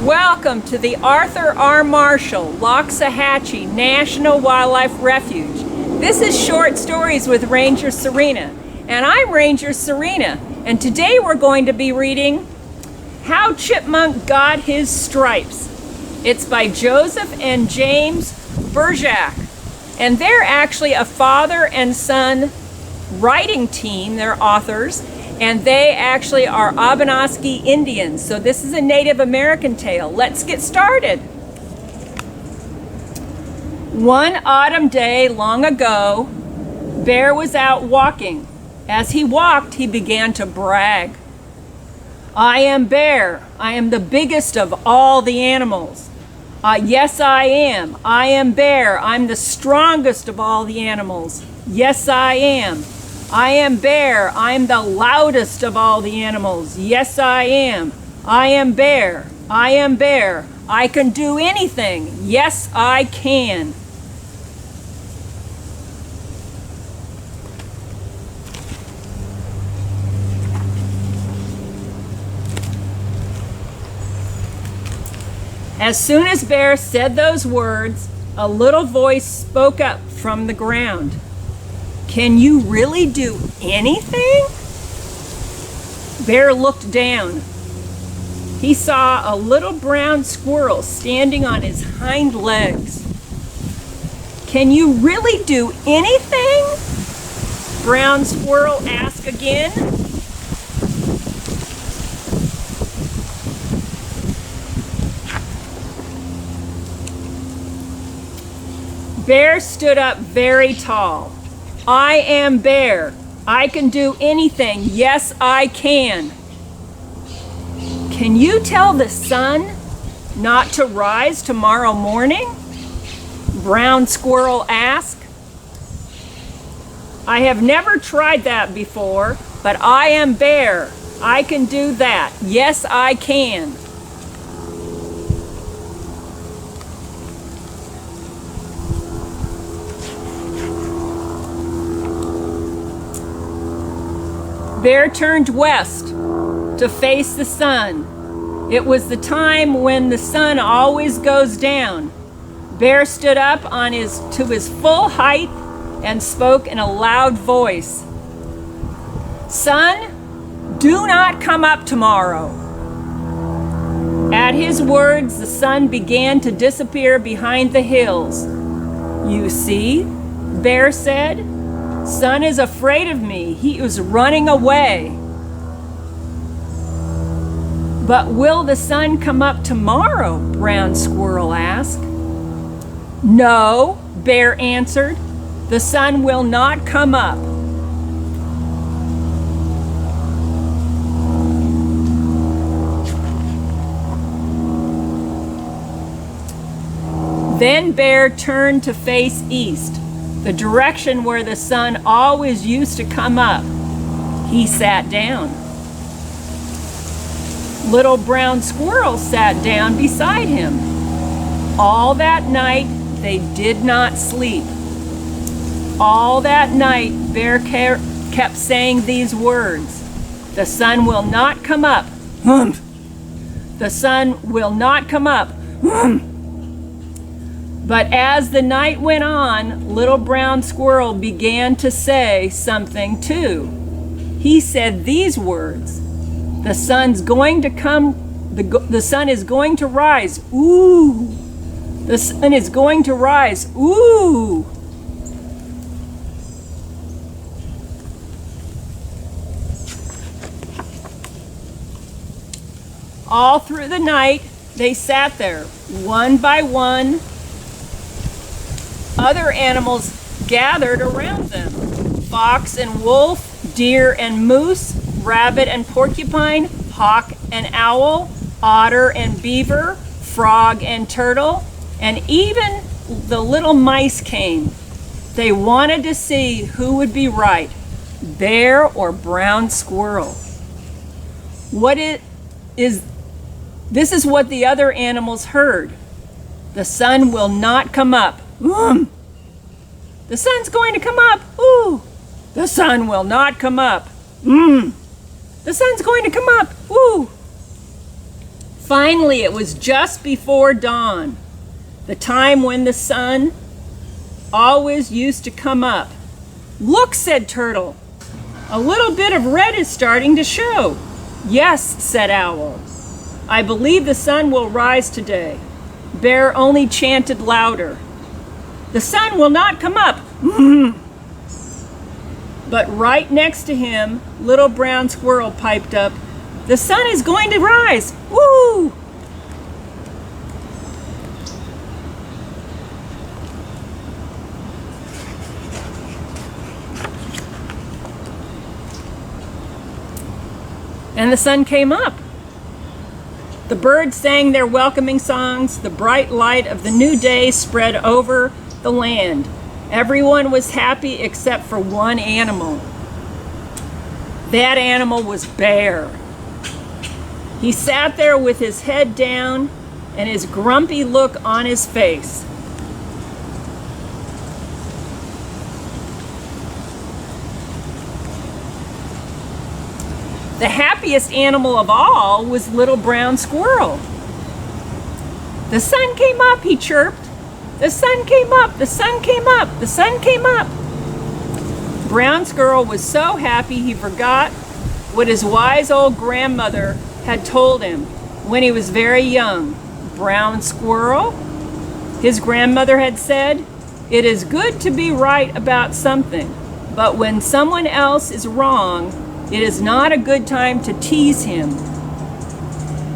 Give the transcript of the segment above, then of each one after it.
Welcome to the Arthur R. Marshall Loxahatchee National Wildlife Refuge. This is Short Stories with Ranger Serena, and I'm Ranger Serena, and today we're going to be reading How Chipmunk Got His Stripes. It's by Joseph and James Bruchac, and they're actually a father and son writing team. They're authors, and they actually are Abenaki Indians. So this is a Native American tale. Let's get started. One autumn day long ago, Bear was out walking. As he walked, he began to brag. I am Bear. I am the biggest of all the animals. Yes, I am. I am Bear. I'm the strongest of all the animals. Yes, I am. I am Bear. I'm the loudest of all the animals. Yes, I am. I am Bear. I am Bear. I can do anything. Yes, I can. As soon as Bear said those words, a little voice spoke up from the ground. Can you really do anything? Bear looked down. He saw a little brown squirrel standing on his hind legs. Can you really do anything? Brown Squirrel asked again. Bear stood up very tall. I am Bear. I can do anything. Yes, I can. Can you tell the sun not to rise tomorrow morning? Brown Squirrel asked. I have never tried that before, but I am Bear. I can do that. Yes, I can. Bear turned west to face the sun. It was the time when the sun always goes down. Bear stood up to his full height and spoke in a loud voice. Sun, do not come up tomorrow. At his words, the sun began to disappear behind the hills. You see, Bear said, Sun is afraid of me. He is running away. But will the sun come up tomorrow? Brown Squirrel asked. No, Bear answered. The sun will not come up. Then Bear turned to face east, the direction where the sun always used to come up. He sat down. Little Brown Squirrel sat down beside him. All that night, they did not sleep. All that night, Bear kept saying these words. The sun will not come up. Humph. The sun will not come up. Humph. But as the night went on, Little Brown Squirrel began to say something too. He said these words. The sun's going to come, the sun is going to rise. Ooh. The sun is going to rise. Ooh. All through the night, they sat there, one by one. Other animals gathered around them. Fox and wolf, deer and moose, rabbit and porcupine, hawk and owl, otter and beaver, frog and turtle, and even the little mice came. They wanted to see who would be right, Bear or Brown Squirrel. This is what the other animals heard. The sun will not come up. The sun's going to come up. Ooh. The sun will not come up. The sun's going to come up. Ooh. Finally, it was just before dawn, the time when the sun always used to come up. "Look," said Turtle, "a little bit of red is starting to show." "Yes," said Owl, "I believe the sun will rise today." Bear only chanted louder, "The sun will not come up." But right next to him, Little Brown Squirrel piped up, "The sun is going to rise! Woo!" And the sun came up. The birds sang their welcoming songs. The bright light of the new day spread over the land. Everyone was happy except for one animal. That animal was Bear. He sat there with his head down and his grumpy look on his face. The happiest animal of all was Little Brown Squirrel. "The sun came up," he chirped. "The sun came up, the sun came up, the sun came up." Brown Squirrel was so happy he forgot what his wise old grandmother had told him when he was very young. "Brown Squirrel," his grandmother had said, "it is good to be right about something, but when someone else is wrong, it is not a good time to tease him."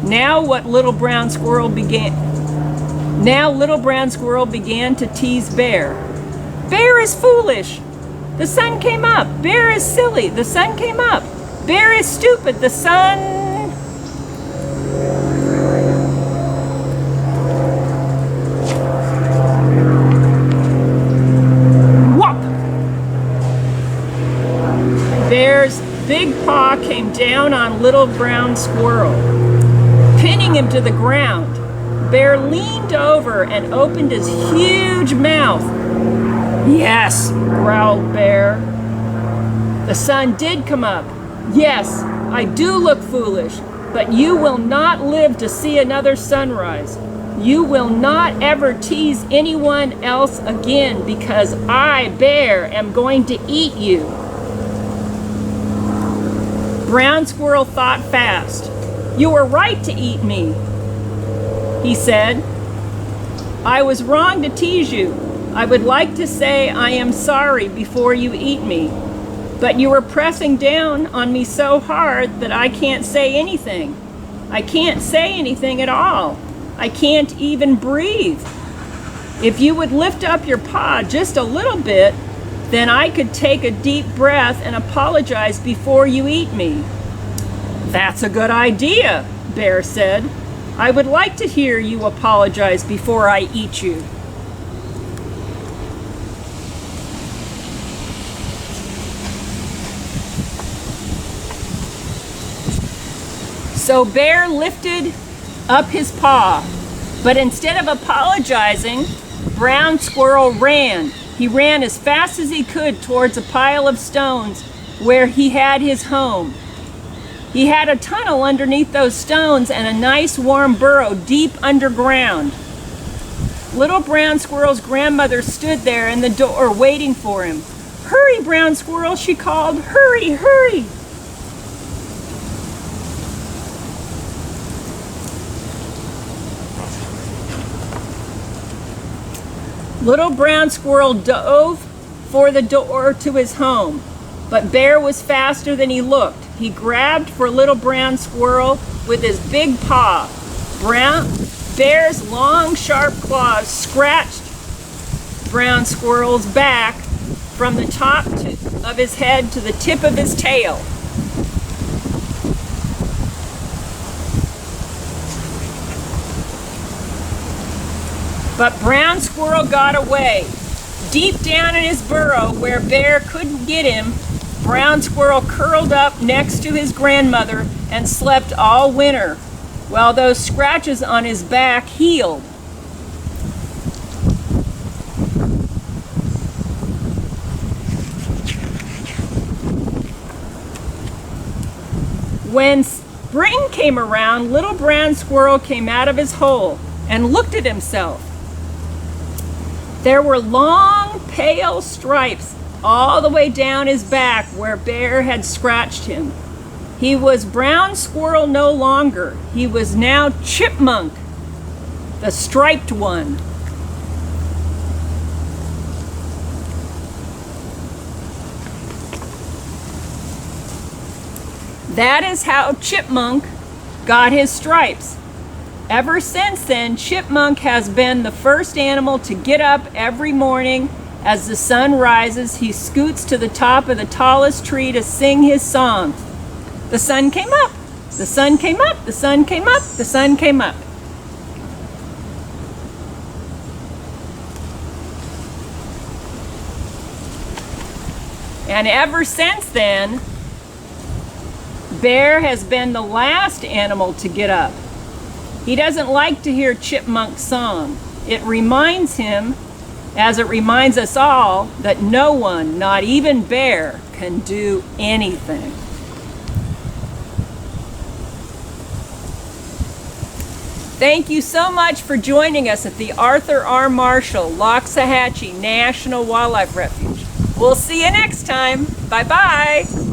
Now Little Brown Squirrel began to tease Bear. "Bear is foolish. The sun came up. Bear is silly. The sun came up. Bear is stupid. The sun..." Whop! Bear's big paw came down on Little Brown Squirrel, pinning him to the ground. Bear leaned over and opened his huge mouth. "Yes," growled Bear. "The sun did come up. Yes, I do look foolish, but you will not live to see another sunrise. You will not ever tease anyone else again because I, Bear, am going to eat you." Brown Squirrel thought fast. "You were right to eat me," he said. "I was wrong to tease you. I would like to say I am sorry before you eat me, but you were pressing down on me so hard that I can't say anything. I can't say anything at all. I can't even breathe. If you would lift up your paw just a little bit, then I could take a deep breath and apologize before you eat me." "That's a good idea," Bear said. "I would like to hear you apologize before I eat you." So Bear lifted up his paw, but instead of apologizing, Brown Squirrel ran. He ran as fast as he could towards a pile of stones where he had his home. He had a tunnel underneath those stones and a nice warm burrow deep underground. Little Brown Squirrel's grandmother stood there in the door waiting for him. "Hurry, Brown Squirrel," she called. "Hurry, hurry." Little Brown Squirrel dove for the door to his home, but Bear was faster than he looked. He grabbed for Little Brown Squirrel with his big paw. Bear's long, sharp claws scratched Brown Squirrel's back from the top of his head to the tip of his tail. But Brown Squirrel got away. Deep down in his burrow where Bear couldn't get him, Brown Squirrel curled up next to his grandmother and slept all winter, while those scratches on his back healed. Spring came around, little brown squirrel came out of his hole and looked at himself. There were long, pale stripes all the way down his back where Bear had scratched him. He was brown squirrel no longer. He was now Chipmunk, the striped one. That is how Chipmunk got his stripes. Ever since then, Chipmunk has been the first animal to get up every morning. As the sun rises, he scoots to the top of the tallest tree to sing his song. The sun came up, the sun came up, the sun came up, the sun came up. And ever since then, Bear has been the last animal to get up. He doesn't like to hear Chipmunk's song. It reminds him, as it reminds us all, that no one, not even Bear, can do anything. Thank you so much for joining us at the Arthur R. Marshall Loxahatchee National Wildlife Refuge. We'll see you next time. Bye-bye.